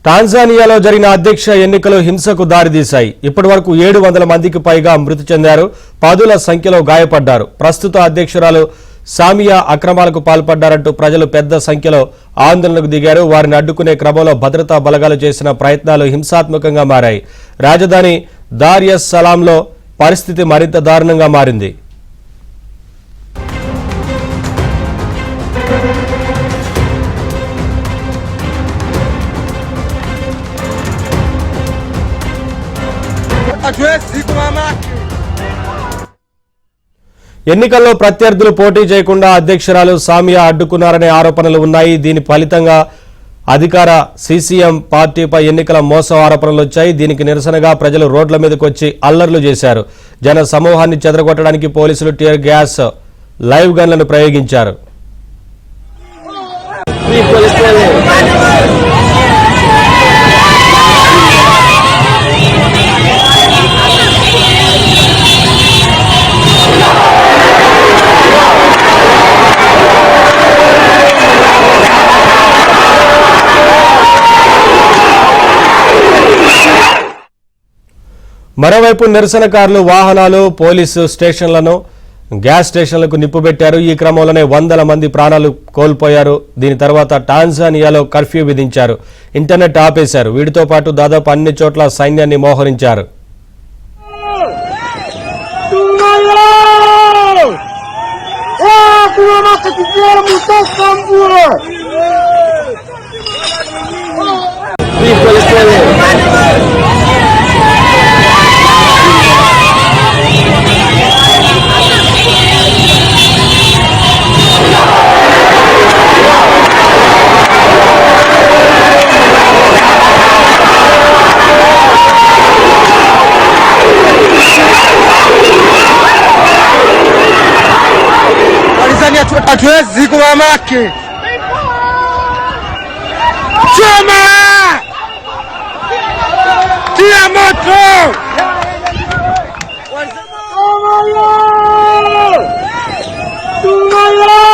టాంజానియాలో జరిగిన అధ్యక్ష ఎన్నికలు హింసకు దారితీశాయి. ఇప్పటివరకు 700 మందికి పైగా మృతి చెందారు, పదుల సంఖ్యలో గాయపడ్డారు. ప్రస్తుత అధ్యక్షురాలు సామియా అక్రమాలకు పాల్పడ్డారంటూ ప్రజలు పెద్ద సంఖ్యలో ఆందోళనకు దిగారు. వారిని అడ్డుకునే క్రమంలో భద్రతా బలగాలు చేసిన ప్రయత్నాలు హింసాత్మకంగా మారాయి. రాజధాని దార్ ఎస్ సలాంలో పరిస్థితి మరింత దారుణంగా మారింది. ఎన్నికల్లో ప్రత్యర్థులు పోటీ చేయకుండా అధ్యక్షురాలు సామియా అడ్డుకున్నారనే ఆరోపణలు ఉన్నాయి. దీని ఫలితంగా అధికార సీసీఎం పార్టీపై ఎన్నికల మోసం ఆరోపణలు వచ్చాయి. దీనికి నిరసనగా ప్రజలు రోడ్ల మీదకు వచ్చి అల్లర్లు చేశారు. జన సమూహాన్ని చెదరగొట్టడానికి పోలీసులు టియర్ గ్యాస్, లైవ్ గన్లను ప్రయోగించారు. మరోవైపు నిరసనకారులు వాహనాలు, పోలీసు స్టేషన్లను, గ్యాస్ స్టేషన్లకు నిప్పుబెట్టారు. ఈ క్రమంలోనే వందల మంది ప్రాణాలు కోల్పోయారు. దీని తర్వాత టాంజానియాలో కర్ఫ్యూ విధించారు, ఇంటర్నెట్ ఆపేశారు. వీటితో పాటు దాదాపు అన్ని చోట్ల సైన్యాన్ని మోహరించారు. Zikuama aqui. Chama! Tira moto! Tungayo!